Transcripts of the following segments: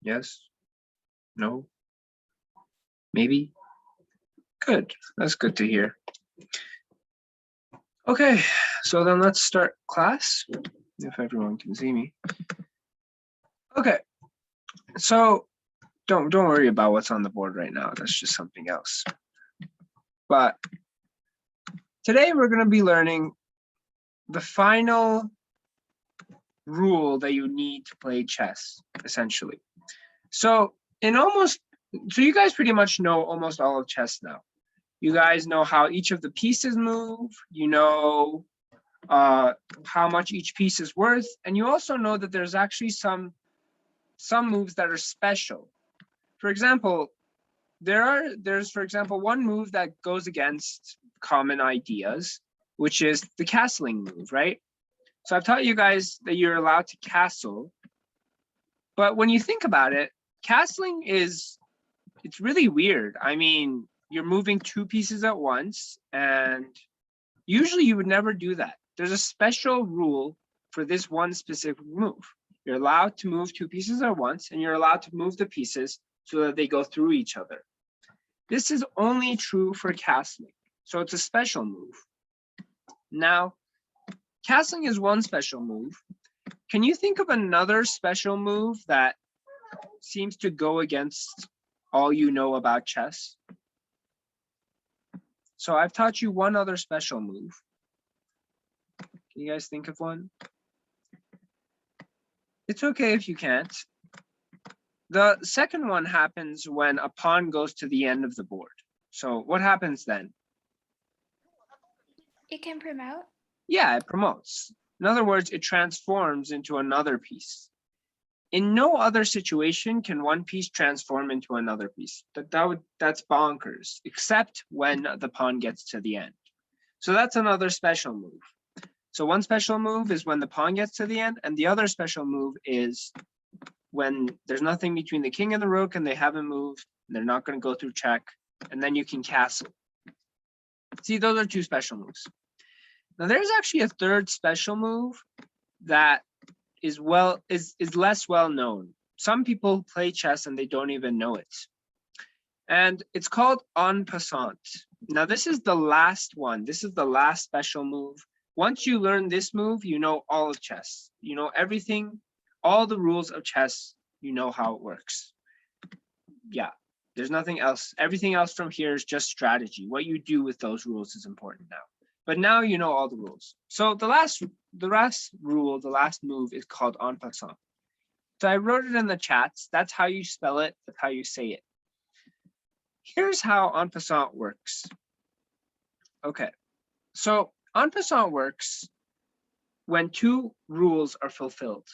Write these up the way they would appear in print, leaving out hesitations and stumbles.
Yes? No? Maybe? Good. That's good to hear. Okay, so then let's start class, if everyone can see me. Okay, so don't worry about what's on the board right now. That's just something else. But today we're going to be learning the final rule that you need to play chess, essentially. So you guys pretty much know almost all of chess now. You guys know how each of the pieces move. You know how much each piece is worth, and you also know that there's actually some moves that are special. For example, there's for example one move that goes against common ideas, which is the castling move, right? So I've taught you guys that you're allowed to castle, but when you think about it, castling it's really weird. I mean, you're moving two pieces at once, and usually you would never do that. There's a special rule for this one specific move. You're allowed to move two pieces at once, and you're allowed to move the pieces so that they go through each other. This is only true for castling, so it's a special move. Now, castling is one special move. Can you think of another special move that seems to go against all you know about chess? So I've taught you one other special move. Can you guys think of one? It's okay if you can't. The second one happens when a pawn goes to the end of the board. So what happens then? It can promote? Yeah, it promotes. In other words, it transforms into another piece. In no other situation can one piece transform into another piece. That's bonkers, except when the pawn gets to the end. So that's another special move. So one special move is when the pawn gets to the end, and the other special move is when there's nothing between the king and the rook and they haven't moved, and they're not going to go through check, and then you can castle. See, those are two special moves. Now there's actually a third special move that is less well known. Some people play chess and they don't even know it. And it's called en passant. Now this is the last one. This is the last special move. Once you learn this move, you know all of chess. You know everything, all the rules of chess, you know how it works. Yeah, there's nothing else. Everything else from here is just strategy. What you do with those rules is important now. But now you know all the rules. So the last rule, the last move is called en passant. So I wrote it in the chats. That's how you spell it. That's how you say it. Here's how en passant works. Okay, so en passant works when two rules are fulfilled.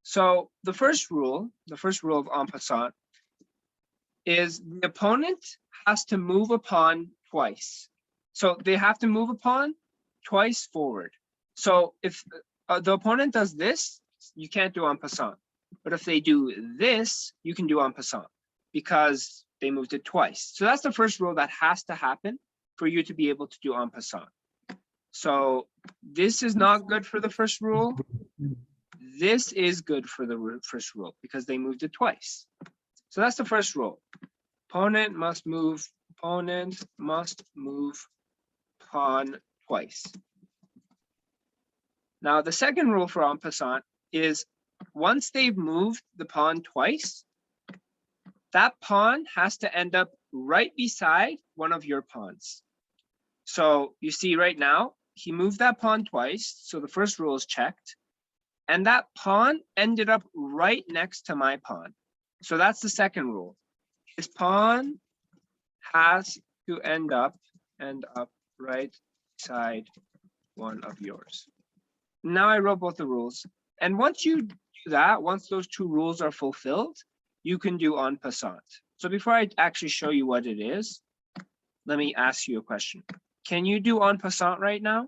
So the first rule of en passant is the opponent has to move a pawn twice. So they have to move a pawn twice forward. So if the opponent does this, you can't do en passant. But if they do this, you can do en passant because they moved it twice. So that's the first rule that has to happen for you to be able to do en passant. So this is not good for the first rule. This is good for the first rule because they moved it twice. So that's the first rule. Opponent must move pawn twice. Now the second rule for en passant is once they've moved the pawn twice, that pawn has to end up right beside one of your pawns. So you see right now, he moved that pawn twice, so the first rule is checked, and that pawn ended up right next to my pawn. So that's the second rule. His pawn has to end up right beside one of yours. Now I wrote both the rules. And once you do that, once those two rules are fulfilled, you can do en passant. So before I actually show you what it is, let me ask you a question. Can you do en passant right now?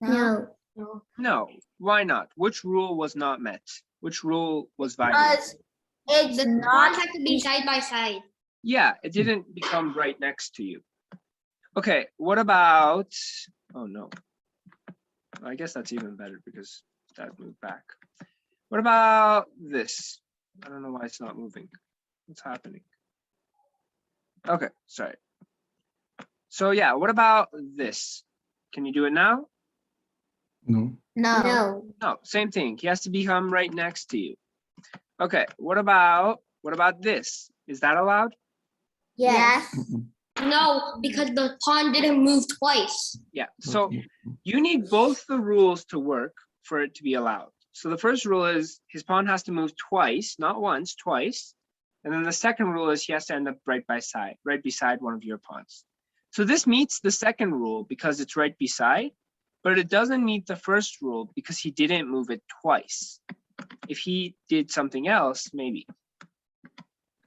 No. No. Why not? Which rule was not met? Which rule was violated? It's The not pawns have to be side by side. Yeah, it didn't become right next to you. Okay, what about, oh no. I guess that's even better because that moved back. What about this? I don't know why it's not moving. What's happening? Okay, sorry. So yeah, what about this? Can you do it now? No. No. No, same thing. He has to become right next to you. Okay, what about this? Is that allowed? Yes. Mm-mm. No, because the pawn didn't move twice. Yeah, so you need both the rules to work for it to be allowed. So the first rule is his pawn has to move twice, not once, twice. And then the second rule is he has to end up right beside one of your pawns. So this meets the second rule because it's right beside, but it doesn't meet the first rule because he didn't move it twice. If he did something else, maybe.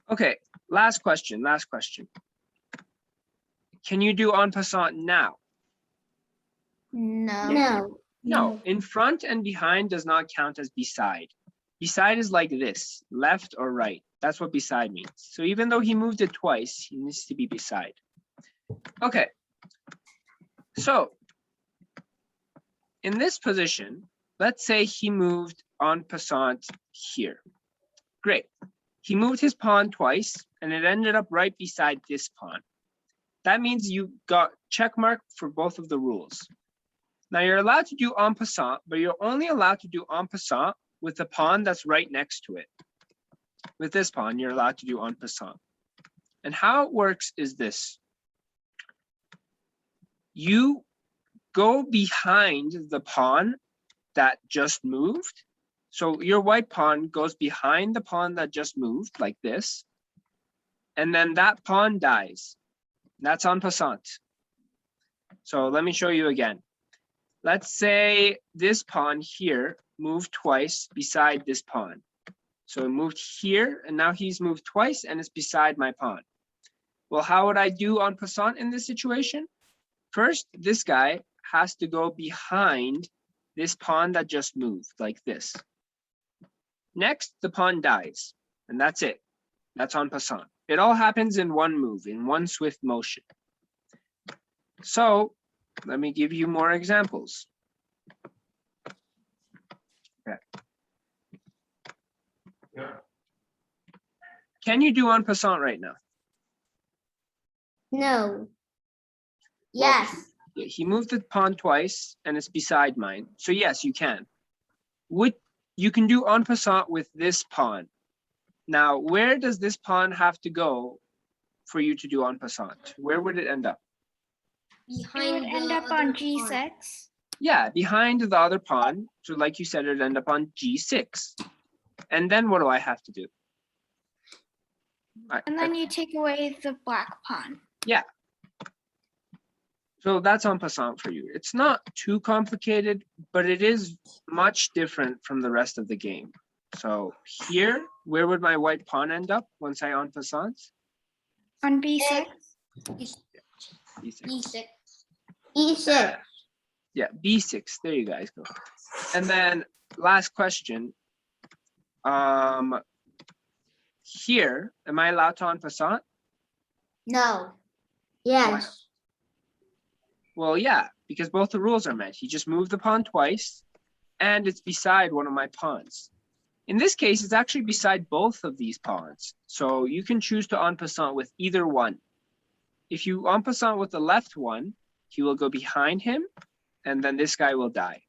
Okay, last question. Can you do en passant now? No. No, in front and behind does not count as beside. Beside is like this, left or right. That's what beside means. So even though he moved it twice, he needs to be beside. Okay. So in this position, let's say he moved en passant here. Great. He moved his pawn twice and it ended up right beside this pawn. That means you got check mark for both of the rules. Now you're allowed to do en passant, but you're only allowed to do en passant with the pawn that's right next to it. With this pawn, you're allowed to do en passant. And how it works is this. You go behind the pawn that just moved. So your white pawn goes behind the pawn that just moved, like this. And then that pawn dies. That's en passant. So let me show you again. Let's say this pawn here moved twice beside this pawn. So it moved here, and now he's moved twice, and it's beside my pawn. Well, how would I do en passant in this situation? First, this guy has to go behind this pawn that just moved, like this. Next, the pawn dies, and that's it. That's en passant. It all happens in one move, in one swift motion. So let me give you more examples. Okay. Can you do en passant right now? No. Well, Yes. he moved the pawn twice and it's beside mine. So yes, you can. You can do en passant with this pawn. Now, where does this pawn have to go for you to do en passant? Where would it end up? It would end up on G6. Yeah, behind the other pawn. So like you said, it'd end up on G6. And then what do I have to do? And then you take away the black pawn. Yeah. So that's en passant for you. It's not too complicated, but it is much different from the rest of the game. So here, where would my white pawn end up once I en passant? On B6. B6. E6. Yeah, B6. There you guys go. And then last question. Here, am I allowed to en passant? No. Yes. Well, yeah, because both the rules are met. He just moved the pawn twice, and it's beside one of my pawns. In this case, it's actually beside both of these pawns. So you can choose to en passant with either one. If you en passant with the left one, he will go behind him, and then this guy will die.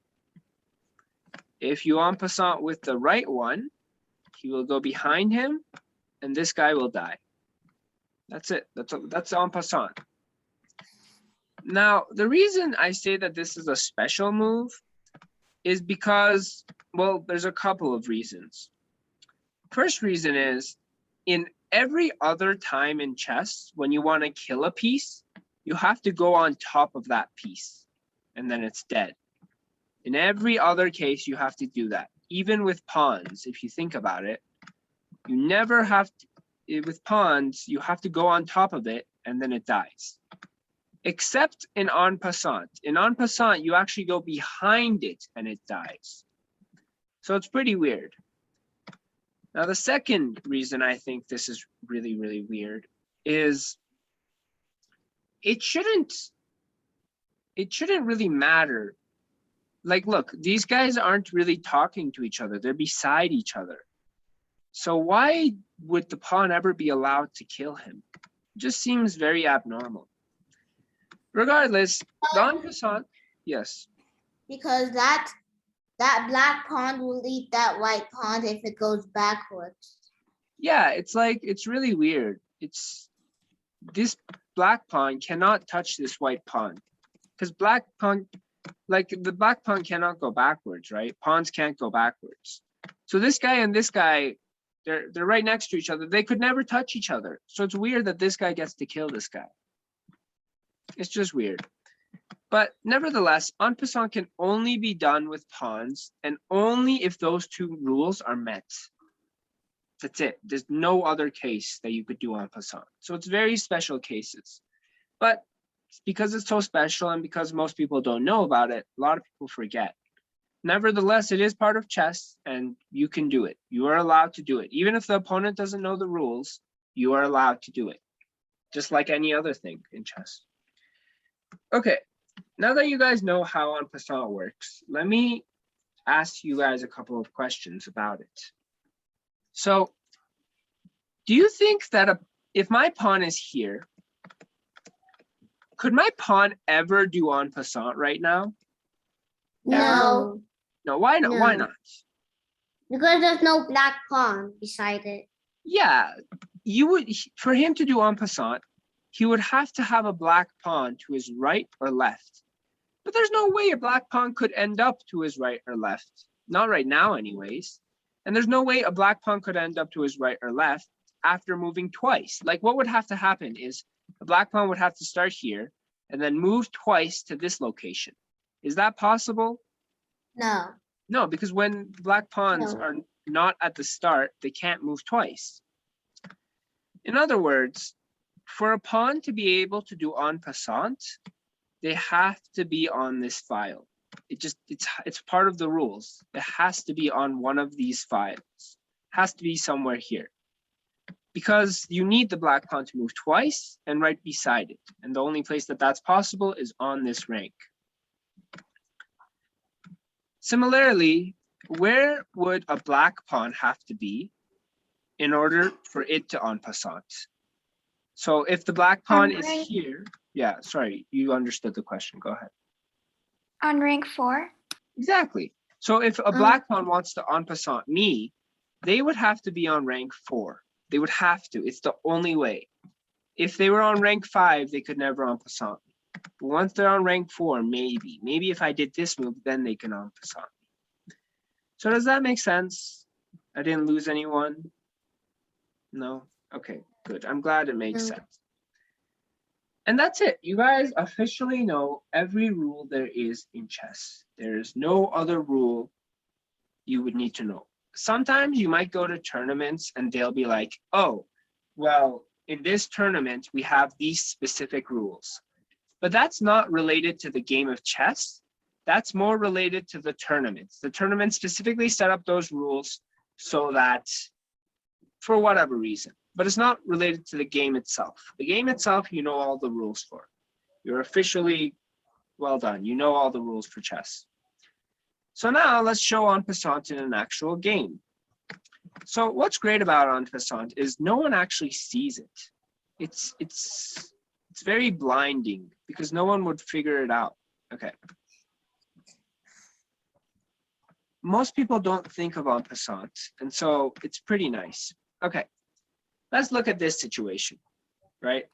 If you en passant with the right one, he will go behind him, and this guy will die. That's it. That's en passant. Now, the reason I say that this is a special move is because, well, there's a couple of reasons. First reason is, in every other time in chess, when you want to kill a piece, you have to go on top of that piece, and then it's dead. In every other case, you have to do that. Even with pawns, if you think about it, you never have to, with pawns, you have to go on top of it, and then it dies. Except in en passant. In en passant, you actually go behind it and it dies. So it's pretty weird. Now, the second reason I think this is really, really weird is it shouldn't really matter. like, look, these guys aren't really talking to each other. They're beside each other. So why would the pawn ever be allowed to kill him? It just seems very abnormal. Regardless, the en passant, yes. Because that black pawn will eat that white pawn if it goes backwards. Yeah, it's like, it's really weird. It's, this black pawn cannot touch this white pawn because black pawn, like the black pawn cannot go backwards, right? Pawns can't go backwards. So this guy and this guy, they're right next to each other. They could never touch each other. So it's weird that this guy gets to kill this guy. It's just weird. But nevertheless, en passant can only be done with pawns and only if those two rules are met. That's it. There's no other case that you could do en passant. So it's very special cases. But because it's so special and because most people don't know about it, a lot of people forget. Nevertheless, it is part of chess and you can do it. You are allowed to do it. Even if the opponent doesn't know the rules, you are allowed to do it. Just like any other thing in chess. Okay, now that you guys know how en passant works, let me ask you guys a couple of questions about it. So, do you think that if my pawn is here, could my pawn ever do en passant right now? No, No, why not? Why No. not? because there's no black pawn beside it. Yeah, you would, for him to do en passant, he would have to have a black pawn to his right or left. But there's no way a black pawn could end up to his right or left. Not right now anyways. And there's no way a black pawn could end up to his right or left after moving twice. Like what would have to happen is a black pawn would have to start here and then move twice to this location. Is that possible? No. No, because when black pawns No. are not at the start, they can't move twice. In other words, for a pawn to be able to do en passant, they have to be on this file. It's part of the rules. It has to be on one of these files. It has to be somewhere here. Because you need the black pawn to move twice and right beside it. And the only place that that's possible is on this rank. Similarly, where would a black pawn have to be in order for it to en passant? So if the black pawn is rank. here, yeah, sorry, you understood the question, go ahead. On rank 4. Exactly. So if a black pawn wants to en passant me, they would have to be on rank 4. They would have to, it's the only way. If they were on rank 5, they could never en passant me. But once they're on rank 4, maybe if I did this move, then they can en passant me. So does that make sense? I didn't lose anyone? No? Okay, good. I'm glad it made sense. And that's it. You guys officially know every rule there is in chess. There is no other rule you would need to know. Sometimes you might go to tournaments and they'll be like, oh, well, in this tournament, we have these specific rules. But that's not related to the game of chess. That's more related to the tournaments. The tournament specifically set up those rules so that, for whatever reason, but it's not related to the game itself. The game itself, you know all the rules for. You're officially well done. You know all the rules for chess. So now let's show en passant in an actual game. So what's great about en passant is no one actually sees it. It's very blinding because no one would figure it out. Okay. Most people don't think of en passant, and so it's pretty nice. Okay, let's look at this situation, right?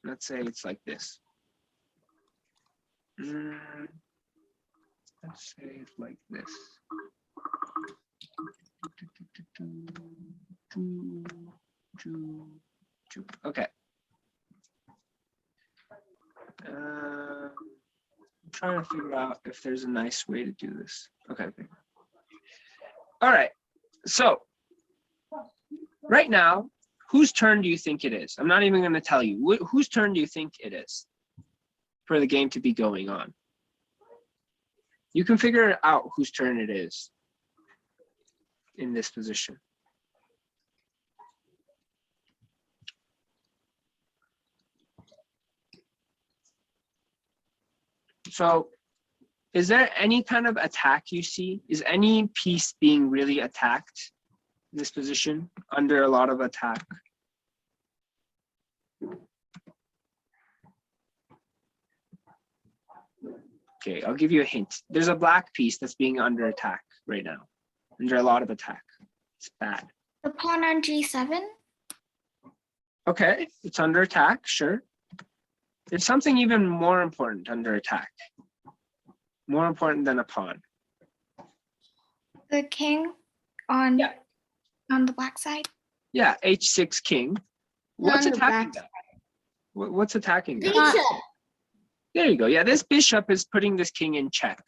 Let's say it's like this. Let's say it's like this. Okay. I'm trying to figure out if there's a nice way to do this. Okay. All right. So right now, whose turn do you think it is? I'm not even going to tell you. Whose turn do you think it is for the game to be going on? You can figure out whose turn it is in this position. So Is there any kind of attack you see? Is any piece being really attacked in this position, under a lot of attack? Okay, I'll give you a hint. There's a black piece that's being under attack right now, under a lot of attack. It's bad. The pawn on G7. Okay, it's under attack, sure. There's something even more important under attack. More important than a pawn. The king on, Yeah. on the black side. Yeah, H6 king. What's on the attacking black that? What's attacking that? Bishop. There you go. Yeah, this bishop is putting this king in check.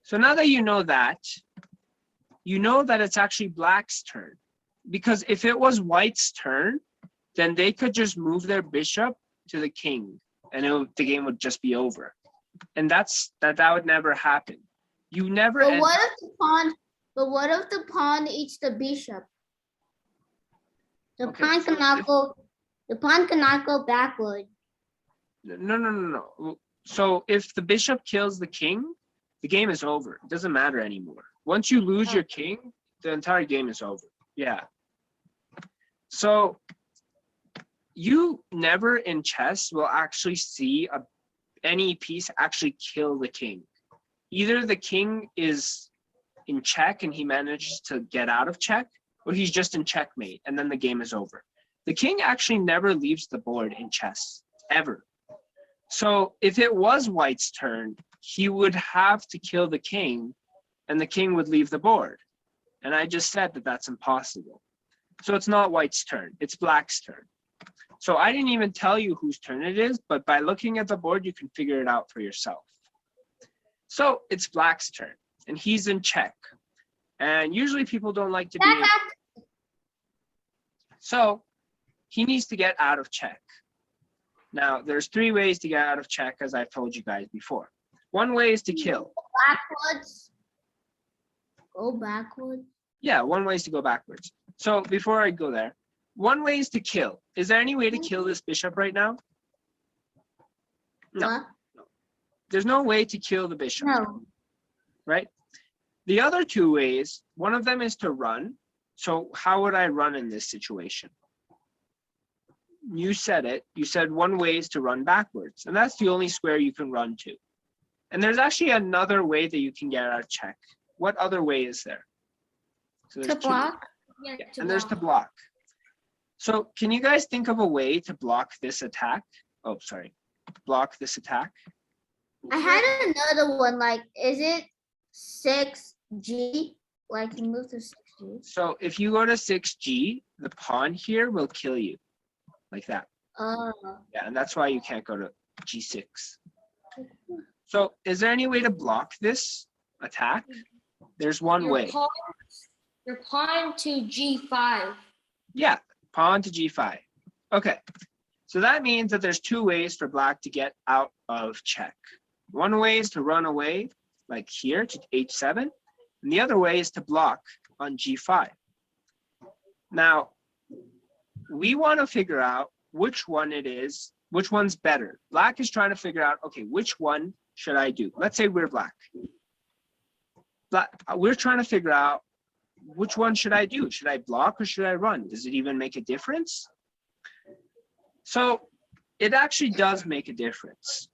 So now that you know that it's actually black's turn. Because if it was white's turn, then they could just move their bishop to the king and the game would just be over. And that would never happen. You never But end what if the pawn eats the bishop? The Okay, pawn so cannot go. The pawn cannot go backward. No. So if the bishop kills the king, the game is over. It doesn't matter anymore. Once you lose your king, the entire game is over. Yeah. So you never in chess will actually see any piece actually kill the king. Either the king is in check and he manages to get out of check, or he's just in checkmate and then the game is over. The king actually never leaves the board in chess, ever. So if it was white's turn, he would have to kill the king and the king would leave the board. And I just said that that's impossible. So it's not white's turn, it's black's turn. So I didn't even tell you whose turn it is, but by looking at the board, you can figure it out for yourself. So it's black's turn and he's in check. And usually people don't like to be in. So he needs to get out of check. Now, there's 3 ways to get out of check, as I've told you guys before. One way is to kill. Backwards. Go backwards. Yeah, one way is to go backwards. So before I go there, one way is to kill. Is there any way to kill this bishop right now? No. What? There's no way to kill the bishop, No. right? The other 2 ways, one of them is to run. So how would I run in this situation? You said it. You said one way is to run backwards, and that's the only square you can run to. And there's actually another way that you can get out of check. What other way is there? So To there's 2. block. Yeah, and there's to block. So can you guys think of a way to block this attack? Oh, sorry. Block this attack. I had another one. Like, is it 6G? Like, you move to 6G. So if you go to 6G, the pawn here will kill you. Like that. Oh. Yeah, and that's why you can't go to G6. So is there any way to block this attack? There's one way. Your pawn to G5. Yeah, pawn to G5. Okay, so that means that there's 2 ways for black to get out of check. One way is to run away, like here to H7, and the other way is to block on G5. Now, we want to figure out which one it is, which one's better. Black is trying to figure out, okay, which one should I do? Let's say we're black. We're trying to figure out which one should I do? Should I block or should I run? Does it even make a difference? So it actually does make a difference.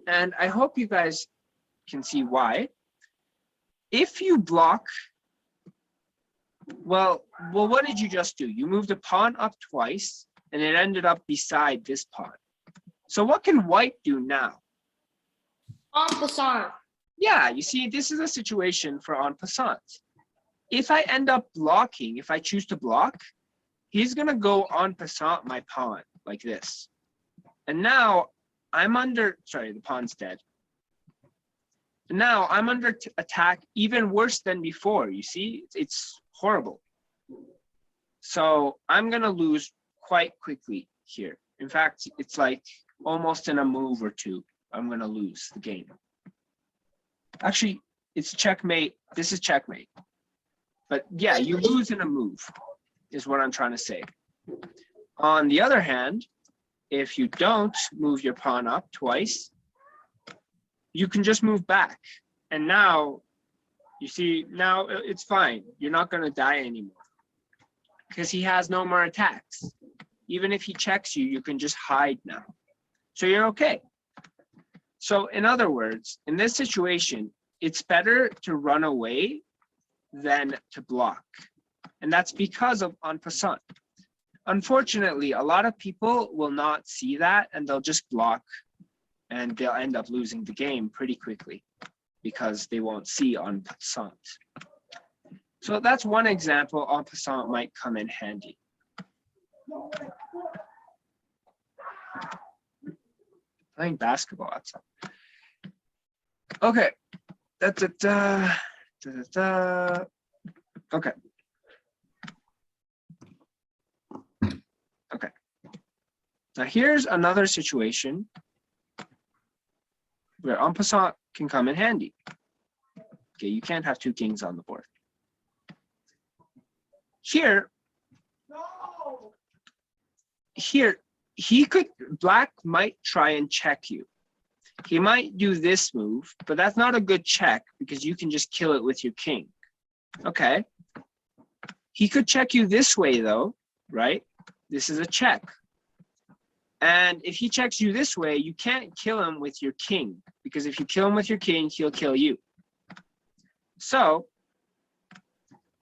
And I hope you guys can see why. If you block, well, what did you just do? You moved a pawn up twice and it ended up beside this pawn. So what can white do now? En passant. Yeah, you see, this is a situation for en passant. If I end up blocking, if I choose to block, he's gonna go en passant my pawn like this. And now I'm under, sorry, the pawn's dead. And now I'm under attack even worse than before. You see, it's horrible. So I'm gonna lose quite quickly here. In fact, it's like almost in a move or 2, I'm gonna lose the game. Actually, it's checkmate. This is checkmate. But yeah, you lose in a move, is what I'm trying to say. On the other hand, if you don't move your pawn up twice, you can just move back. And now, you see, now it's fine. You're not going to die anymore because he has no more attacks. Even if he checks you, you can just hide now. So you're okay. So in other words, in this situation, it's better to run away than to block. And that's because of en passant. Unfortunately, a lot of people will not see that and they'll just block and they'll end up losing the game pretty quickly because they won't see en passant. So that's one example en passant might come in handy. Playing basketball outside. Okay. Okay. Okay. Now here's another situation where en passant can come in handy. Okay, you can't have two kings on the board. Here, black might try and check you. He might do this move, but that's not a good check because you can just kill it with your king. Okay. He could check you this way though, right? This is a check. And if he checks you this way, you can't kill him with your king because if you kill him with your king, he'll kill you. So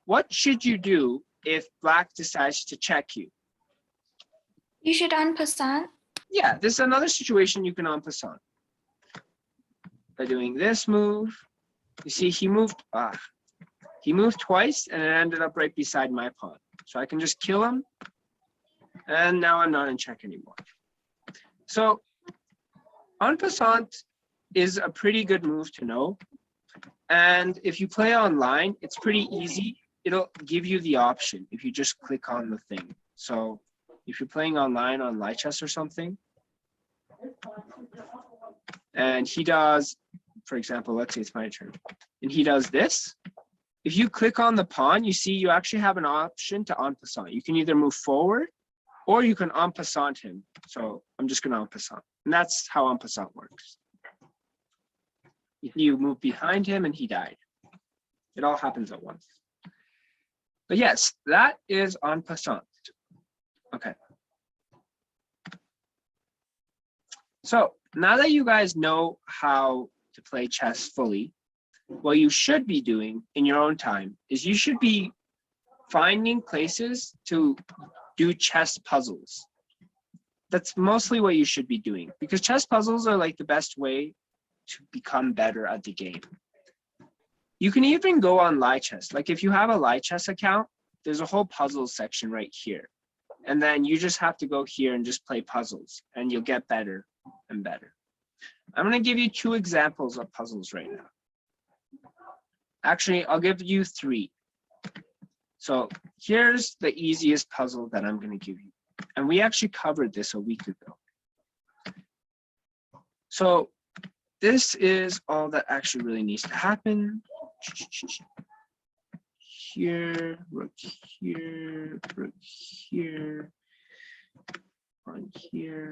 what should you do if black decides to check you? You should en passant. Yeah, this is another situation you can en passant. By doing this move, you see he moved twice and it ended up right beside my pawn. So I can just kill him and now I'm not in check anymore. So en passant is a pretty good move to know. And if you play online, it's pretty easy. It'll give you the option if you just click on the thing. So if you're playing online on Lichess or something, and he does, for example, let's say it's my turn, and he does this. If you click on the pawn, you see you actually have an option to en passant. You can either move forward or you can en passant him. So I'm just going to en passant. And that's how en passant works. You move behind him and he died. It all happens at once. But yes, that is en passant. Okay. So now that you guys know how to play chess fully, what you should be doing in your own time is you should be finding places to do chess puzzles. That's mostly what you should be doing because chess puzzles are like the best way to become better at the game. You can even go on Lichess. Like if you have a Lichess account, there's a whole puzzle section right here. And then you just have to go here and just play puzzles and you'll get better and better. I'm going to give you 2 examples of puzzles right now. Actually, I'll give you 3. So here's the easiest puzzle that I'm going to give you. And we actually covered this a week ago. So this is all that actually really needs to happen. Here, rook here, rook here, on here.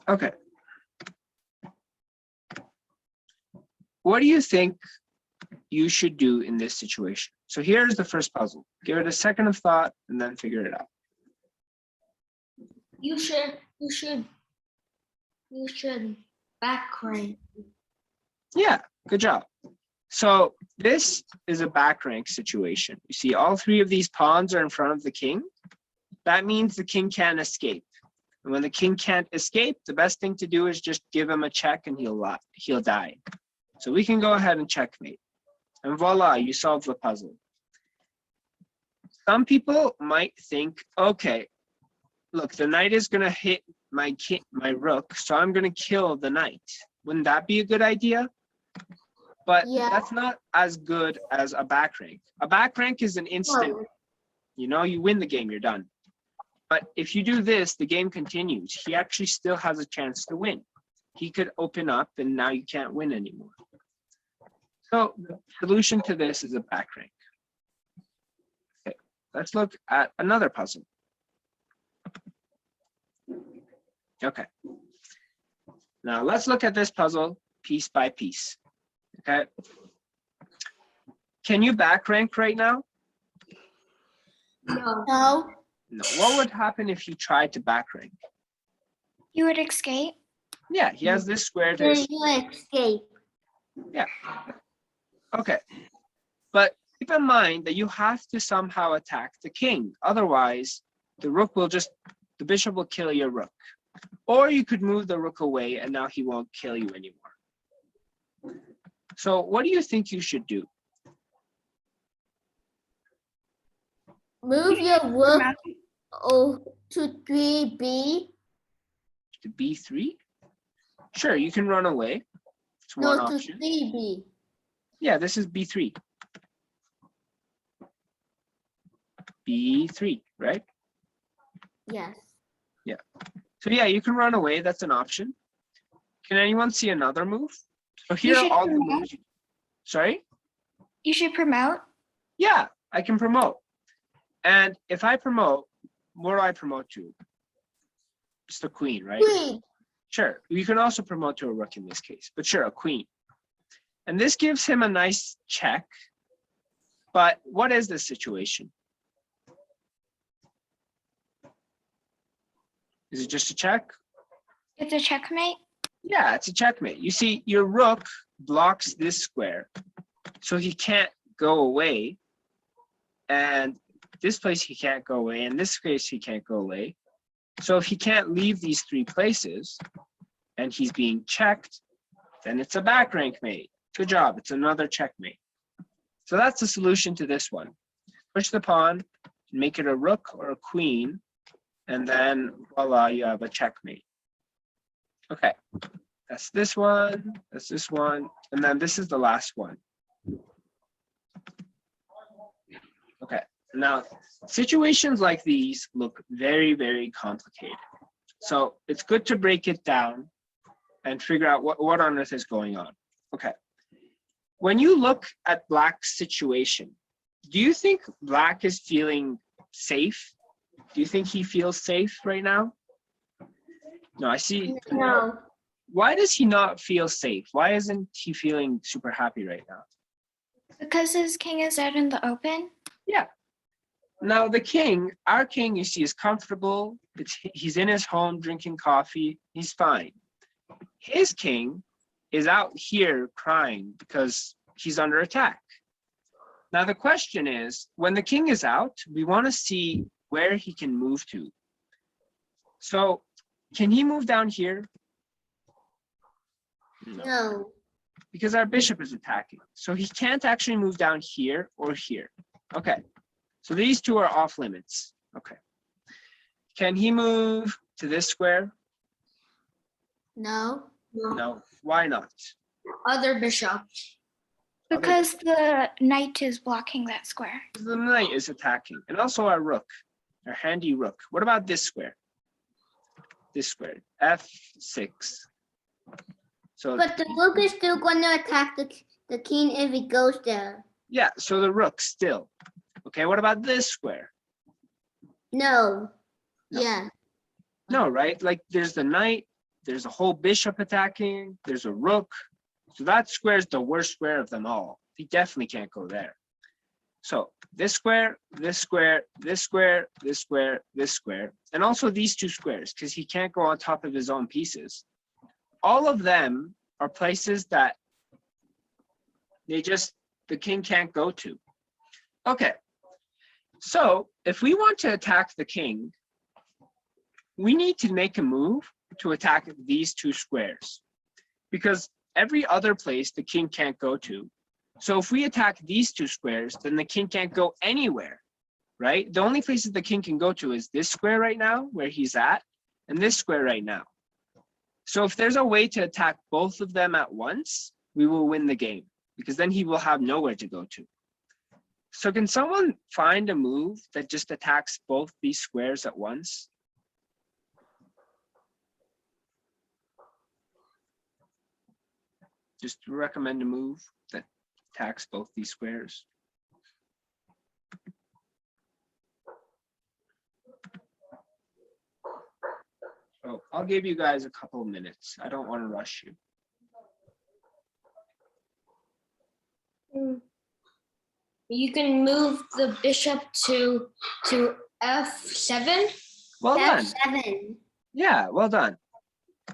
Okay. What do you think you should do in this situation? So here's the first puzzle. Give it a second of thought and then figure it out. You should back rank. Yeah, good job. So this is a back rank situation. You see all 3 of these pawns are in front of the king. That means the king can't escape. And when the king can't escape, the best thing to do is just give him a check and he'll die. So we can go ahead and checkmate. And voila, you solve the puzzle. Some people might think, okay, look, the knight is going to hit my rook, so I'm going to kill the knight. Wouldn't that be a good idea? But Yeah. that's not as good as a back rank. A back rank is an instant, you win the game, you're done. But if you do this, the game continues. He actually still has a chance to win. He could open up and now you can't win anymore. So the solution to this is a back rank. Okay, let's look at another puzzle. Okay. Now let's look at this puzzle. piece by piece. Okay. Can you back rank right now? No. No. No. What would happen if you tried to back rank? You would escape. Yeah, he has this square to Then you escape. yeah. Okay. But keep in mind that you have to somehow attack the king. Otherwise, the bishop will kill your rook. Or you could move the rook away and now he won't kill you anymore. So what do you think you should do? Move your rook to 3B. To B3? Sure, you can run away. It's one No, to option. 3B. Yeah, this is B3. B3, right? Yes. So yeah, you can run away. That's an option. Can anyone see another move? So here are should all the promote. moves. Sorry? You should promote. Yeah, I can promote. And if I promote, what do I promote to? Just a queen, right? Queen. Sure. You can also promote to a rook in this case, but sure, a queen. And this gives him a nice check. But what is the situation? Is it just a check? It's a checkmate. Yeah, it's a checkmate. You see, your rook blocks this square, so he can't go away. And this place he can't go away, and this place he can't go away. So if he can't leave these three places, and he's being checked, then it's a back rank mate. Good job, it's another checkmate. So that's the solution to this one. Push the pawn, make it a rook or a queen, and then voila, you have a checkmate. Okay, that's this one, and then this is the last one. Okay, now situations like these look very, very complicated. So it's good to break it down and figure out what on earth is going on. Okay, when you look at Black's situation, do you think Black is feeling safe? Do you think he feels safe right now? No, I see. No. Why does he not feel safe? Why isn't he feeling super happy right now? Because his king is out in the open. Yeah. Now the king, our king, you see, is comfortable. He's in his home drinking coffee. He's fine. His king is out here crying because he's under attack. Now the question is, when the king is out, we want to see where he can move to. So can he move down here? No. Because our bishop is attacking. So he can't actually move down here or here. Okay, so these two are off limits. Okay. Can he move to this square? No. No. Why not? Other bishop. Because the knight is blocking that square. The knight is attacking. And also our rook, our handy rook. What about this square? This square, F6. So But the rook is still going to attack the king if he goes there. yeah, so the rook still. Okay, what about this square? No. No. Yeah. No, right? Like there's the knight, there's a whole bishop attacking, there's a rook. So that square is the worst square of them all. He definitely can't go there. So this square, this square, this square, this square, this square, and also these two squares, because he can't go on top of his own pieces. All of them are places that the king can't go to. Okay, so if we want to attack the king, we need to make a move to attack these two squares, because every other place the king can't go to. So if we attack these two squares, then the king can't go anywhere, right? The only places the king can go to is this square right now, where he's at, and this square right now. So if there's a way to attack both of them at once, we will win the game, because then he will have nowhere to go to. So can someone find a move that just attacks both these squares at once? Just recommend a move that attacks both these squares. So I'll give you guys a couple of minutes. I don't want to rush you. You can move the bishop to f7. Well done. F7. Yeah, well done.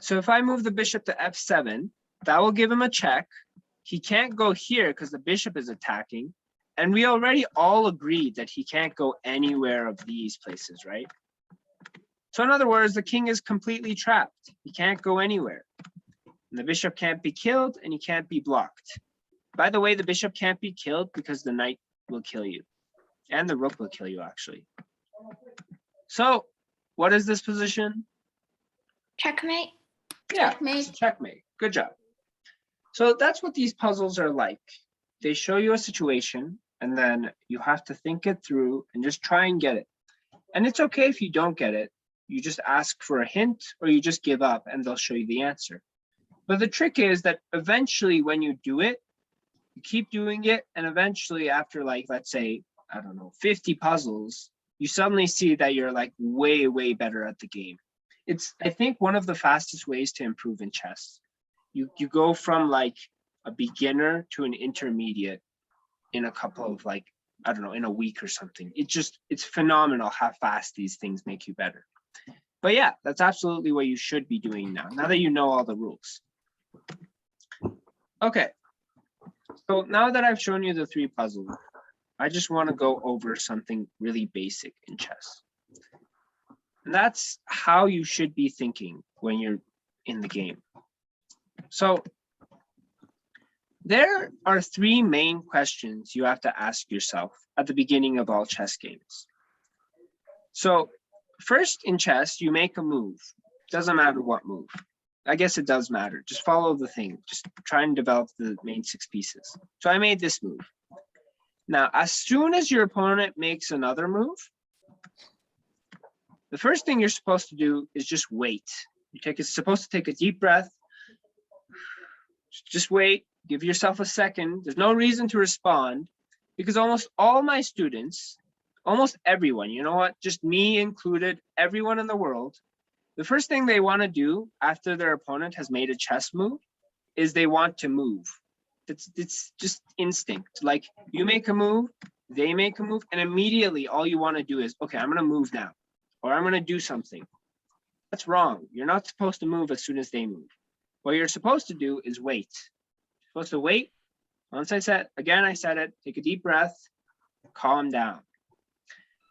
So if I move the bishop to f7, that will give him a check. He can't go here because the bishop is attacking. And we already all agreed that he can't go anywhere of these places, right? So in other words, the king is completely trapped. He can't go anywhere. And the bishop can't be killed and he can't be blocked. By the way, the bishop can't be killed because the knight will kill you. And the rook will kill you, actually. So what is this position? Checkmate. Yeah, Checkmate. it's a checkmate. Good job. So that's what these puzzles are like. They show you a situation and then you have to think it through and just try and get it. And it's okay if you don't get it. You just ask for a hint or you just give up and they'll show you the answer. But the trick is that eventually when you do it, you keep doing it, and eventually after, like, let's say, I don't know, 50 puzzles, you suddenly see that you're like way, way better at the game. It's, I think, one of the fastest ways to improve in chess. You go from like a beginner to an intermediate in a couple of, like, I don't know, in a week or something. It's phenomenal how fast these things make you better. But yeah, that's absolutely what you should be doing now that you know all the rules. Okay. So now that I've shown you the 3 puzzles, I just want to go over something really basic in chess. And that's how you should be thinking when you're in the game. So there are 3 main questions you have to ask yourself at the beginning of all chess games. So first in chess, you make a move. Doesn't matter what move. I guess it does matter. Just follow the thing. Just try and develop the main 6 pieces. So I made this move. Now, as soon as your opponent makes another move, the first thing you're supposed to do is just wait. You're supposed to take a deep breath. Just wait. Give yourself a second. There's no reason to respond because almost all my students, almost everyone, you know what, just me included, everyone in the world, the first thing they want to do after their opponent has made a chess move is they want to move. It's just instinct. Like, you make a move, they make a move, and immediately all you want to do is, okay, I'm going to move now, or I'm going to do something. That's wrong. You're not supposed to move as soon as they move. What you're supposed to do is wait. You're supposed to wait. Once I said it, take a deep breath, calm down.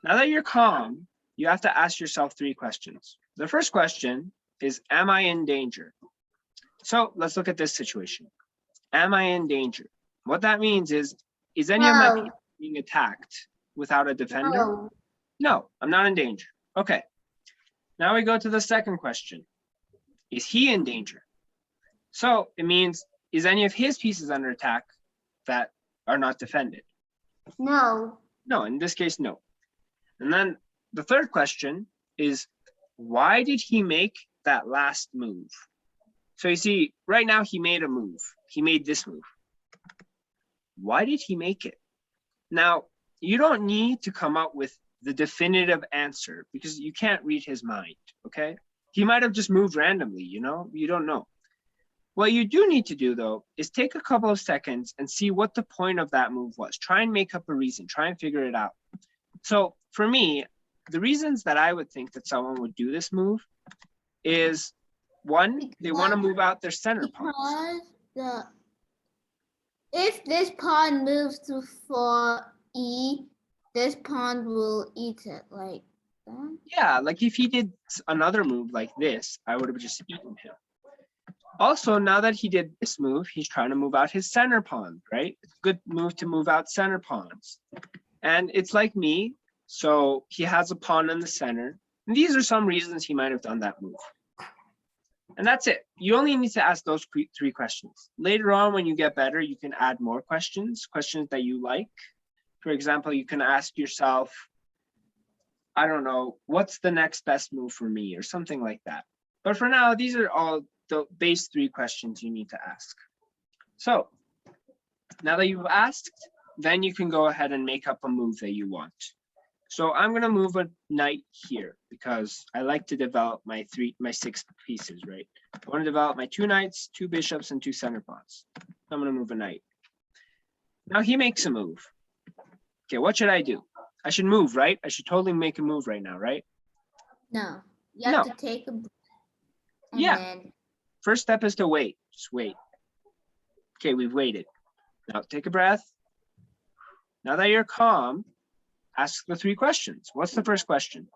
Now that you're calm, you have to ask yourself 3 questions. The first question is, am I in danger? So let's look at this situation. Am I in danger? What that means is any of my No. people being attacked without a defender? No. No, I'm not in danger. Okay. Now we go to the second question. Is he in danger? So it means, is any of his pieces under attack that are not defended? No. No, in this case, no. And then the third question is, why did he make that last move? So you see, right now he made a move. He made this move. Why did he make it? Now, you don't need to come up with the definitive answer because you can't read his mind, okay? He might have just moved randomly, you know? You don't know. What you do need to do, though, is take a couple of seconds and see what the point of that move was. Try and make up a reason. Try and figure it out. So for me, the reasons that I would think that someone would do this move is, one, they want to move out their center pawn. Because if this pawn moves to 4e, this pawn will eat it like that. Yeah, like if he did another move like this, I would have just eaten him. Also, now that he did this move, he's trying to move out his center pawn, right? It's a good move to move out center pawns. And it's like me, so he has a pawn in the center. And these are some reasons he might have done that move. And that's it. You only need to ask those 3 questions. Later on, when you get better, you can add more questions that you like. For example, you can ask yourself, I don't know, what's the next best move for me or something like that. But for now, these are all the base 3 questions you need to ask. So now that you've asked, then you can go ahead and make up a move that you want. So I'm going to move a knight here because I like to develop my 6 pieces, right? I want to develop my 2 knights, 2 bishops, and 2 center pawns. I'm going to move a knight. Now he makes a move. Okay, what should I do? I should move, right? I should totally make a move right now, right? No, you have No. to take a breath. And Yeah. then First step is to wait. Just wait. Okay, we've waited. Now take a breath. Now that you're calm, ask the 3 questions. What's the first question?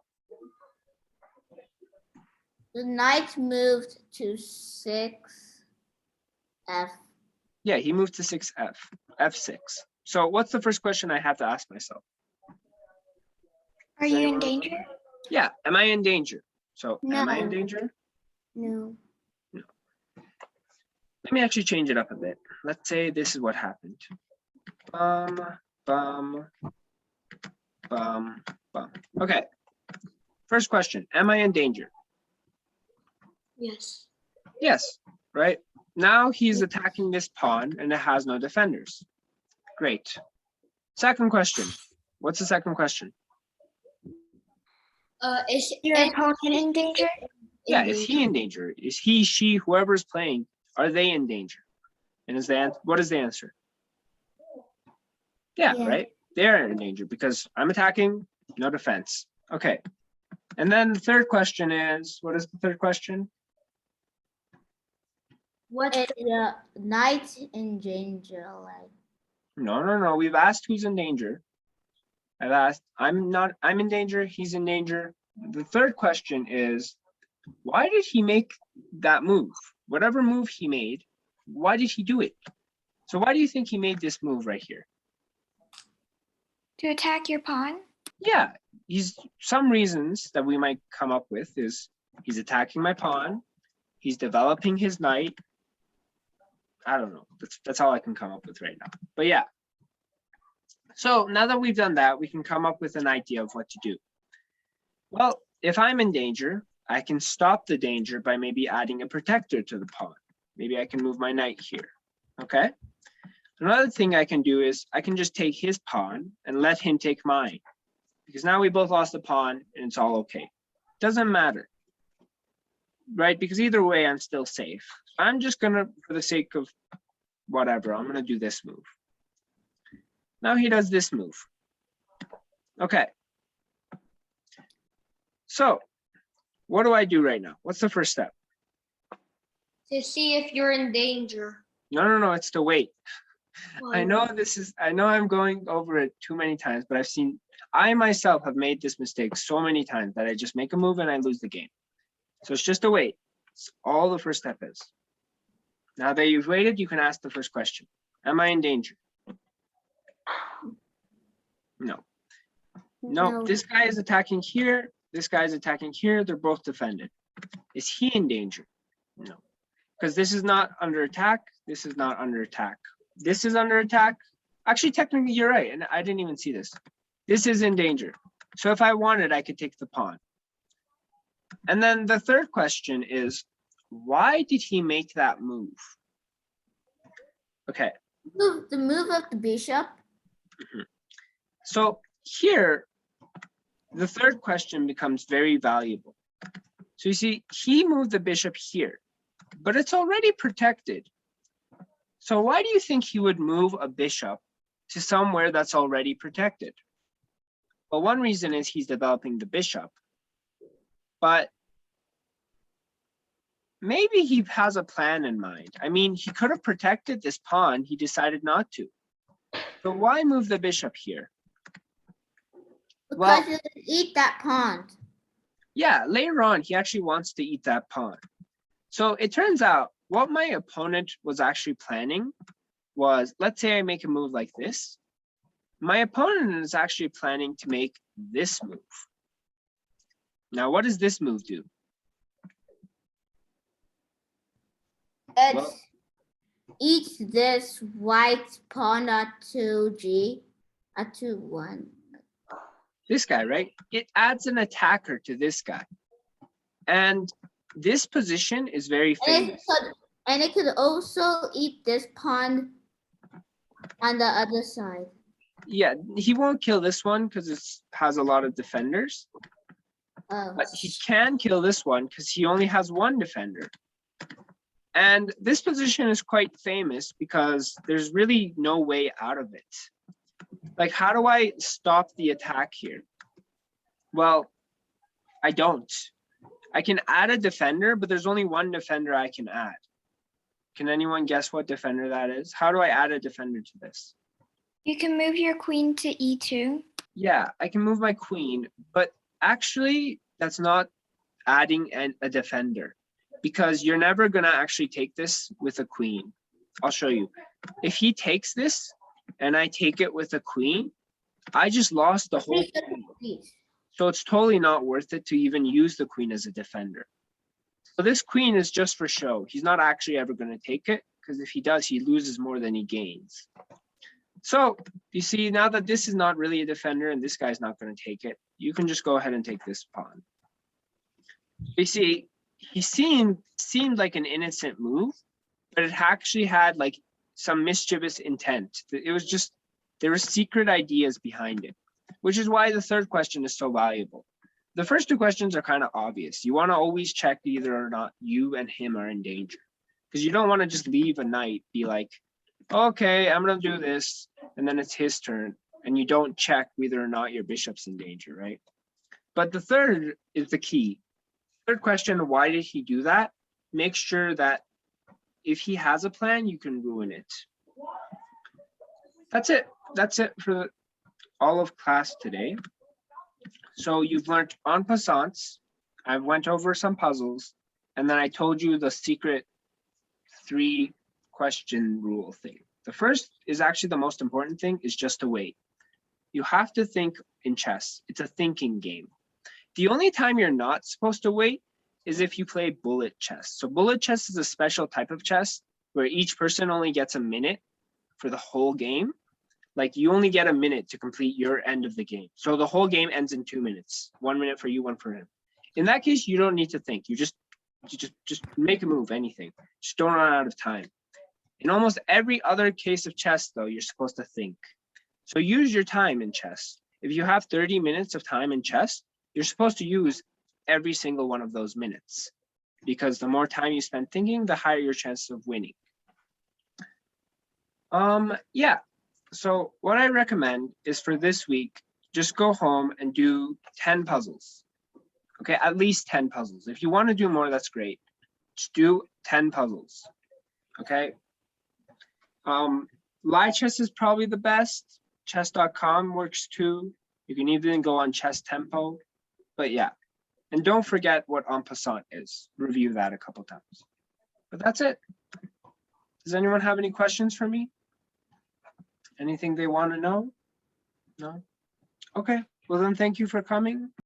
the knight moved to 6F. Yeah, he moved to 6F, F6. So what's the first question I have to ask myself? Are Does you in anyone danger? remember? Yeah, am I in danger? So am I in No. danger? No. Let me actually change it up a bit. Let's say this is what happened. Bum, bum, bum, bum. Okay. First question, am I in danger? Yes. Yes, right? Now he's attacking this pawn and it has no defenders. Great. Second question. What's the second question? Is Your opponent in danger? Yeah, is he in danger? Is he, she, whoever's playing, are they in danger? And what is the answer? Yeah, Yeah. right? They're in danger because I'm attacking, no defense. Okay. And then the third question is, what is the third question? what? Is the knight in danger? Like, No. We've asked who's in danger. I've asked, I'm in danger, he's in danger. The third question is, why did he make that move? Whatever move he made, why did he do it? So why do you think he made this move right here? To attack your pawn? Yeah, some reasons that we might come up with is he's attacking my pawn, he's developing his knight. I don't know. That's all I can come up with right now. But yeah. So now that we've done that, we can come up with an idea of what to do. Well, if I'm in danger, I can stop the danger by maybe adding a protector to the pawn. Maybe I can move my knight here. Okay. Another thing I can do is I can just take his pawn and let him take mine. Because now we both lost the pawn and it's all okay. Doesn't matter. Right? Because either way, I'm still safe. I'm just gonna, for the sake of whatever, I'm gonna do this move. Now he does this move. Okay. So what do I do right now? What's the first step? To see if you're in danger. No, it's to wait. I know Oh, I know I'm going over it too many times, but I myself have made this mistake so many times that I just make a move and I lose the game. So it's just to wait. It's all the first step is. Now that you've waited, you can ask the first question. Am I in danger? No. No, this guy is attacking here. This guy is attacking here. They're both defended. Is he in danger? No. Because this is not under attack. This is not under attack. This is under attack. Actually, technically, you're right. And I didn't even see this. This is in danger. So if I wanted, I could take the pawn. And then the third question is, why did he make that move? Okay. the move of the bishop. So here, the third question becomes very valuable. So you see, he moved the bishop here, but it's already protected. So why do you think he would move a bishop to somewhere that's already protected? Well, one reason is he's developing the bishop, but maybe he has a plan in mind. I mean, he could have protected this pawn. He decided not to. So why move the bishop here? Because Well- you can eat that pawn. Yeah, later on, he actually wants to eat that pawn. So it turns out what my opponent was actually planning was, let's say I make a move like this. My opponent is actually planning to make this move. Now, what does this move do? It Well- eats this white pawn at 2G, at 2-1. This guy, right? It adds an attacker to this guy. And this position is very famous. And it could also eat this pawn on the other side. Yeah, he won't kill this one because it has a lot of defenders. Oh, But he can kill this one because he only has one defender. And this position is quite famous because there's really no way out of it. Like, how do I stop the attack here? Well, I don't. I can add a defender, but there's only one defender I can add. Can anyone guess what defender that is? How do I add a defender to this? You can move your queen to e2. Yeah, I can move my queen, but actually that's not adding a defender, because you're never gonna actually take this with a queen. I'll show you. If he takes this and I take it with a queen, I just lost the whole thing. Please. So it's totally not worth it to even use the queen as a defender. So this queen is just for show. He's not actually ever going to take it, because if he does, he loses more than he gains. So you see, now that this is not really a defender and this guy's not going to take it, you can just go ahead and take this pawn. You see, he seemed like an innocent move, but it actually had like some mischievous intent. It was just, there were secret ideas behind it, which is why the third question is so valuable. The first two questions are kind of obvious. You want to always check either or not you and him are in danger, because you don't want to just leave a knight, be like, okay, I'm going to do this, and then it's his turn, and you don't check whether or not your bishop's in danger, right? But the third is the key. Third question, why did he do that? Make sure that if he has a plan, you can ruin it. That's it. That's it for all of class today. So you've learned en passant. I went over some puzzles, and then I told you the secret 3-question rule thing. The first is actually the most important thing, is just to wait. You have to think in chess. It's a thinking game. The only time you're not supposed to wait is if you play bullet chess. So bullet chess is a special type of chess where each person only gets a minute for the whole game. Like, you only get a minute to complete your end of the game. So the whole game ends in 2 minutes. 1 minute for you, 1 for him. In that case, you don't need to think. You just make a move, anything. Just don't run out of time. In almost every other case of chess, though, you're supposed to think. So use your time in chess. If you have 30 minutes of time in chess, you're supposed to use every single one of those minutes, because the more time you spend thinking, the higher your chances of winning. Yeah. So what I recommend is for this week, just go home and do 10 puzzles. Okay, at least 10 puzzles. If you want to do more, that's great. Just do 10 puzzles. Okay. Live chess is probably the best. Chess.com works too. You can even go on Chess Tempo. But yeah. And don't forget what en passant is. Review that a couple times. But that's it. Does anyone have any questions for me? Anything they want to know? No? Okay. Well, then thank you for coming.